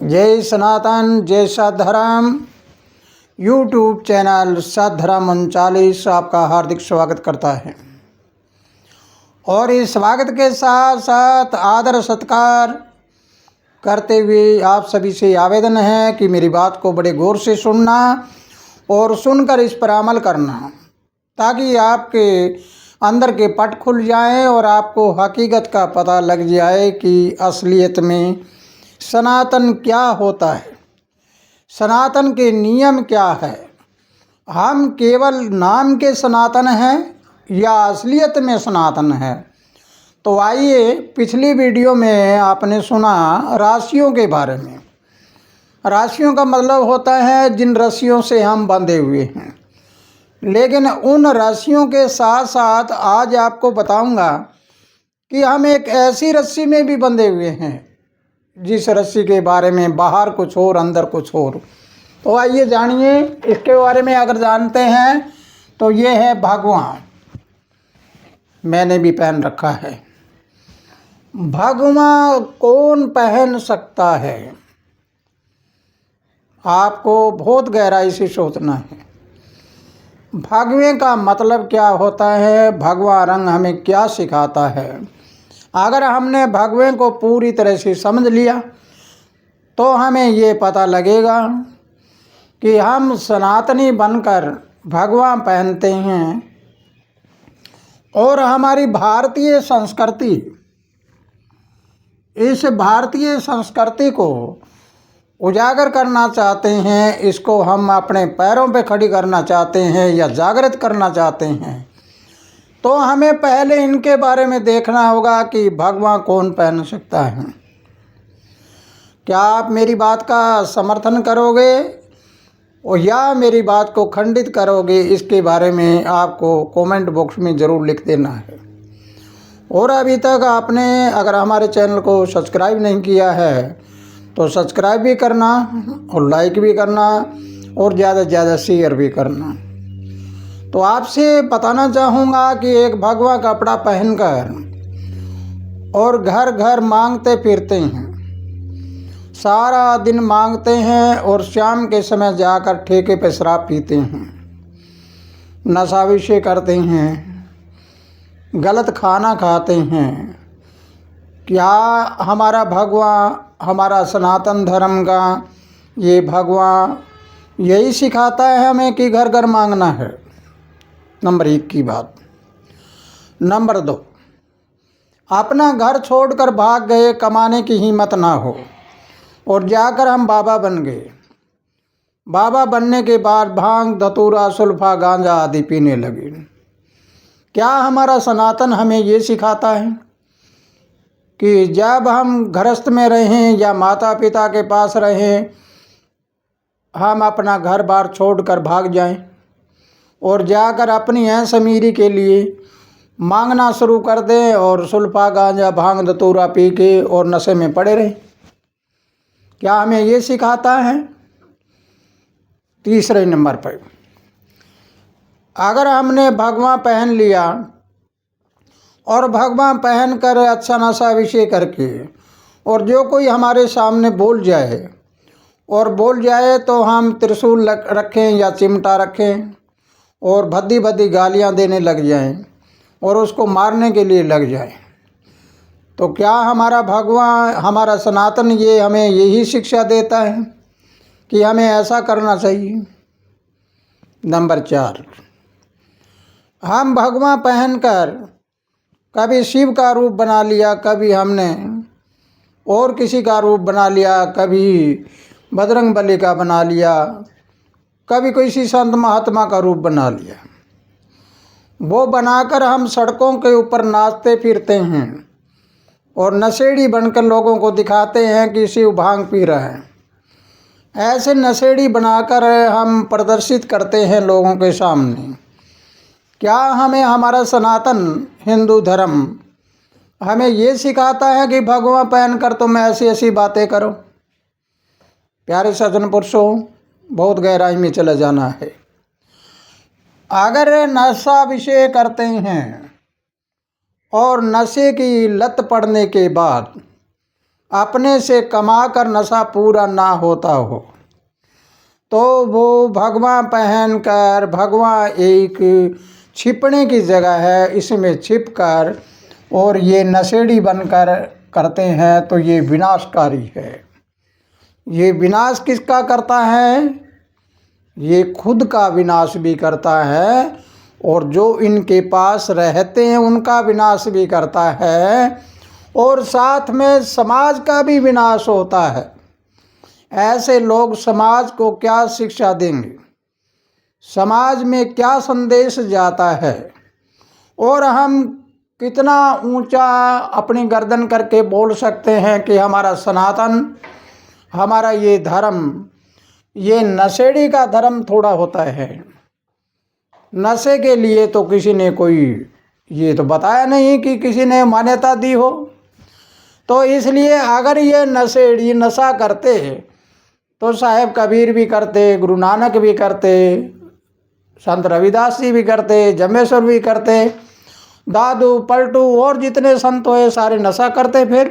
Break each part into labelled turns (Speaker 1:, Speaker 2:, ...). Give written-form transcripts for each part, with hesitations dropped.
Speaker 1: जय सनातन जय सद्धर्म। YouTube channel सद्धर्म 39 आपका हार्दिक स्वागत करता है और इस स्वागत के साथ साथ आदर सत्कार करते हुए आप सभी से आवेदन है कि मेरी बात को बड़े गौर से सुनना और सुनकर इस पर अमल करना, ताकि आपके अंदर के पट खुल जाएं और आपको हकीकत का पता लग जाए कि असलियत में सनातन क्या होता है, सनातन के नियम क्या है। हम केवल नाम के सनातन हैं या असलियत में सनातन है। तो आइए, पिछली वीडियो में आपने सुना राशियों के बारे में। राशियों का मतलब होता है जिन रस्सियों से हम बंधे हुए हैं, लेकिन उन रस्सियों के साथ साथ आज आपको बताऊंगा कि हम एक ऐसी रस्सी में भी बंधे हुए हैं जिस रस्सी के बारे में बाहर कुछ और अंदर कुछ और। तो आइए जानिए इसके बारे में। अगर जानते हैं तो ये है भगवा। मैंने भी पहन रखा है। भगवा कौन पहन सकता है? आपको बहुत गहराई से सोचना है। भगवे का मतलब क्या होता है? भगवा रंग हमें क्या सिखाता है? अगर हमने भगवे को पूरी तरह से समझ लिया तो हमें ये पता लगेगा कि हम सनातनी बनकर भगवा पहनते हैं और हमारी भारतीय संस्कृति, इस भारतीय संस्कृति को उजागर करना चाहते हैं, इसको हम अपने पैरों पे खड़ी करना चाहते हैं या जागृत करना चाहते हैं, तो हमें पहले इनके बारे में देखना होगा कि भगवा कौन पहन सकता है। क्या आप मेरी बात का समर्थन करोगे और या मेरी बात को खंडित करोगे? इसके बारे में आपको कमेंट बॉक्स में ज़रूर लिख देना है। और अभी तक आपने अगर हमारे चैनल को सब्सक्राइब नहीं किया है तो सब्सक्राइब भी करना और लाइक भी करना और ज़्यादा से ज़्यादा शेयर भी करना। तो आपसे बताना चाहूँगा कि एक भगवा कपड़ा पहनकर और घर घर मांगते फिरते हैं, सारा दिन मांगते हैं और शाम के समय जाकर ठेके पे शराब पीते हैं, नशा विषय करते हैं, गलत खाना खाते हैं। क्या हमारा भगवा, हमारा सनातन धर्म का ये भगवा यही सिखाता है हमें कि घर घर मांगना है? नंबर 1 की बात। नंबर 2, अपना घर छोड़कर भाग गए, कमाने की हिम्मत ना हो और जाकर हम बाबा बन गए। बाबा बनने के बाद भांग, धतूरा, सुल्फा, गांजा आदि पीने लगे। क्या हमारा सनातन हमें ये सिखाता है कि जब हम गृहस्थ में रहें या माता पिता के पास रहें, हम अपना घर बार छोड़कर भाग जाएं और जाकर अपनी ऐश अमीरी के लिए मांगना शुरू कर दें और सुल्फा, गांजा, भांग, धतूरा पी के और नशे में पड़े रहें? क्या हमें ये सिखाता है? तीसरे नंबर पर, अगर हमने भगवा पहन लिया और भगवा पहन कर अच्छा नशा विषय करके और जो कोई हमारे सामने बोल जाए तो हम त्रिशूल रखें या चिमटा रखें और भद्दी भद्दी गालियां देने लग जाएं और उसको मारने के लिए लग जाएं, तो क्या हमारा भगवा, हमारा सनातन ये हमें यही शिक्षा देता है कि हमें ऐसा करना चाहिए? नंबर 4, हम भगवा पहनकर कभी शिव का रूप बना लिया, कभी हमने और किसी का रूप बना लिया, कभी बजरंग बली का बना लिया, कभी किसी संत महात्मा का रूप बना लिया। वो बनाकर हम सड़कों के ऊपर नाचते फिरते हैं और नशेड़ी बनकर लोगों को दिखाते हैं कि शिव भांग पी रहा है। ऐसे नशेड़ी बनाकर हम प्रदर्शित करते हैं लोगों के सामने। क्या हमें हमारा सनातन हिंदू धर्म हमें ये सिखाता है कि भगवा पहनकर तुम ऐसी ऐसी बातें करो? प्यारे सज्जन पुरुषों, बहुत गहराई में चला जाना है। अगर नशा विषय करते हैं और नशे की लत पड़ने के बाद अपने से कमा कर नशा पूरा ना होता हो तो वो भगवा पहनकर, भगवा एक छिपने की जगह है, इसमें छिपकर और ये नशेड़ी बनकर करते हैं, तो ये विनाशकारी है। ये विनाश किसका करता है? ये खुद का विनाश भी करता है और जो इनके पास रहते हैं उनका विनाश भी करता है, और साथ में समाज का भी विनाश होता है। ऐसे लोग समाज को क्या शिक्षा देंगे, समाज में क्या संदेश जाता है, और हम कितना ऊंचा अपनी गर्दन करके बोल सकते हैं कि हमारा सनातन, हमारा ये धर्म, ये नशेड़ी का धर्म थोड़ा होता है। नशे के लिए तो किसी ने कोई ये तो बताया नहीं कि किसी ने मान्यता दी हो। तो इसलिए अगर ये नशेड़ी नशा करते तो साहेब कबीर भी करते, गुरु नानक भी करते, संत रविदास जी भी करते, जम्बेश्वर भी करते, दादू पलटू और जितने संत हुए सारे नशा करते। फिर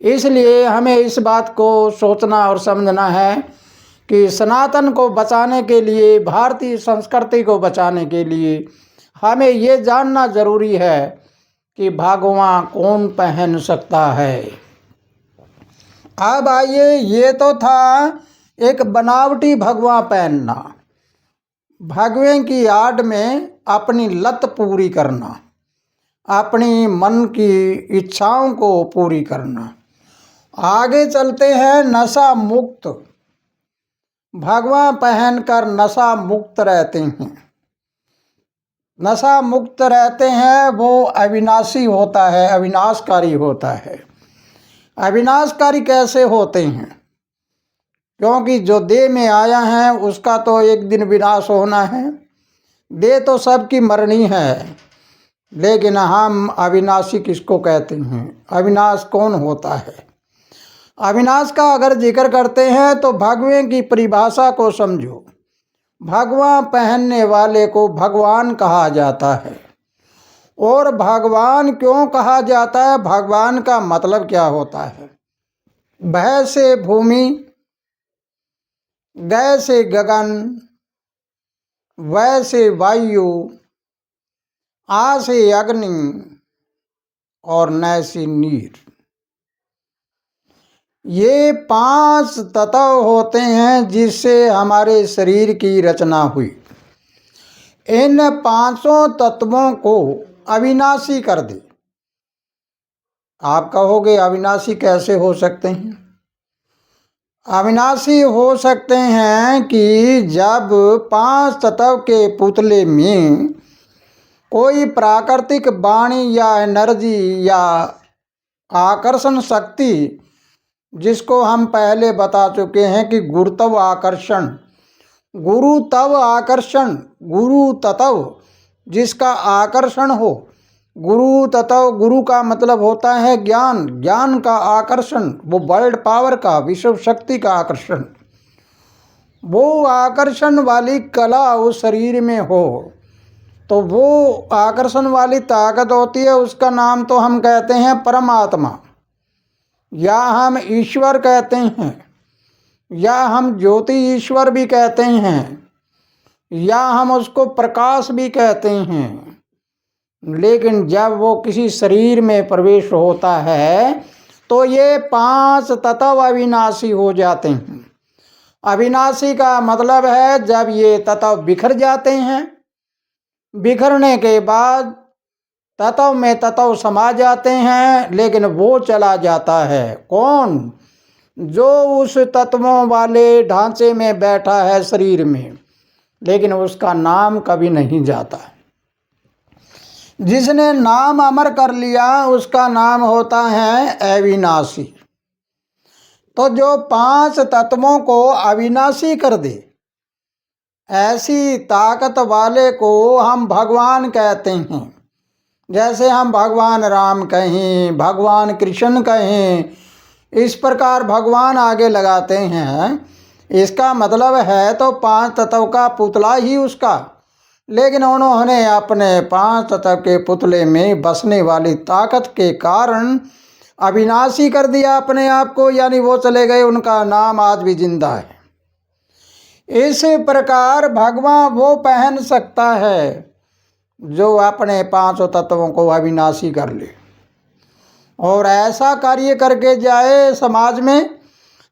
Speaker 1: इसलिए हमें इस बात को सोचना और समझना है कि सनातन को बचाने के लिए, भारतीय संस्कृति को बचाने के लिए हमें ये जानना ज़रूरी है कि भगवा कौन पहन सकता है। अब आइए, ये तो था एक बनावटी भगवा पहनना, भगवे की आड़ में अपनी लत पूरी करना, अपनी मन की इच्छाओं को पूरी करना। आगे चलते हैं नशा मुक्त। भगवा पहनकर नशा मुक्त रहते हैं। नशा मुक्त रहते हैं, वो अविनाशी होता है, अविनाशकारी होता है। अविनाशकारी कैसे होते हैं? क्योंकि जो देह में आया है उसका तो एक दिन विनाश होना है। देह तो सबकी मरनी है, लेकिन हम अविनाशी किसको कहते हैं? अविनाश कौन होता है? अविनाश का अगर जिक्र करते हैं तो भगवे की परिभाषा को समझो। भगवा पहनने वाले को भगवान कहा जाता है। और भगवान क्यों कहा जाता है? भगवान का मतलब क्या होता है? भय से भूमि, गय से गगन, वय से वायु, आ से अग्नि और नय से नीर। ये 5 तत्व होते हैं जिससे हमारे शरीर की रचना हुई। इन 5 तत्वों को अविनाशी कर दे। आप कहोगे अविनाशी कैसे हो सकते हैं? अविनाशी हो सकते हैं कि जब 5 तत्व के पुतले में कोई प्राकृतिक वाणी या एनर्जी या आकर्षण शक्ति, जिसको हम पहले बता चुके हैं कि गुरुत्व आकर्षण, गुरुत्व आकर्षण, गुरु तत्व जिसका आकर्षण हो। गुरु तत्व, गुरु का मतलब होता है ज्ञान, ज्ञान का आकर्षण, वो वर्ल्ड पावर का, विश्व शक्ति का आकर्षण। वो आकर्षण वाली कला उस शरीर में हो तो वो आकर्षण वाली ताकत होती है, उसका नाम तो हम कहते हैं परमात्मा, या हम ईश्वर कहते हैं, या हम ज्योति ईश्वर भी कहते हैं, या हम उसको प्रकाश भी कहते हैं। लेकिन जब वो किसी शरीर में प्रवेश होता है तो ये 5 तत्व अविनाशी हो जाते हैं। अविनाशी का मतलब है जब ये तत्व बिखर जाते हैं, बिखरने के बाद तत्व में तत्व समा जाते हैं, लेकिन वो चला जाता है। कौन? जो उस तत्वों वाले ढांचे में बैठा है शरीर में, लेकिन उसका नाम कभी नहीं जाता। जिसने नाम अमर कर लिया उसका नाम होता है अविनाशी। तो जो 5 तत्वों को अविनाशी कर दे, ऐसी ताकत वाले को हम भगवान कहते हैं। जैसे हम भगवान राम कहें, भगवान कृष्ण कहें, इस प्रकार भगवान आगे लगाते हैं। इसका मतलब है तो 5 तत्व का पुतला ही उसका, लेकिन उन्होंने अपने 5 तत्व के पुतले में बसने वाली ताकत के कारण अविनाशी कर दिया अपने आप को, यानी वो चले गए, उनका नाम आज भी जिंदा है। इस प्रकार भगवान वो पहन सकता है जो अपने पांचों तत्वों को अविनाशी कर ले और ऐसा कार्य करके जाए, समाज में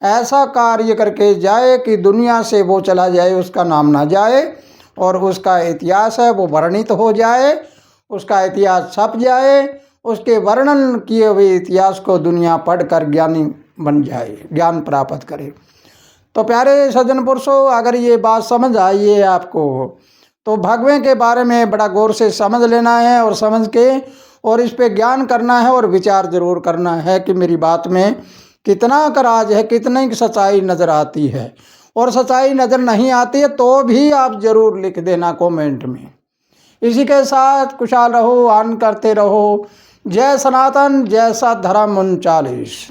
Speaker 1: ऐसा कार्य करके जाए कि दुनिया से वो चला जाए, उसका नाम ना जाए और उसका इतिहास है वो वर्णित हो जाए, उसका इतिहास छप जाए, उसके वर्णन किए हुए इतिहास को दुनिया पढ़कर ज्ञानी बन जाए, ज्ञान प्राप्त करे। तो प्यारे सज्जन पुरुषों, अगर ये बात समझ आई है आपको तो भगवान के बारे में बड़ा गौर से समझ लेना है और समझ के और इस पे ज्ञान करना है और विचार जरूर करना है कि मेरी बात में कितना का राज है, कितनी सच्चाई नज़र आती है। और सच्चाई नज़र नहीं आती है तो भी आप जरूर लिख देना कमेंट में। इसी के साथ खुशहाल रहो, आनंद करते रहो। जय सनातन, जय सत धर्म 39।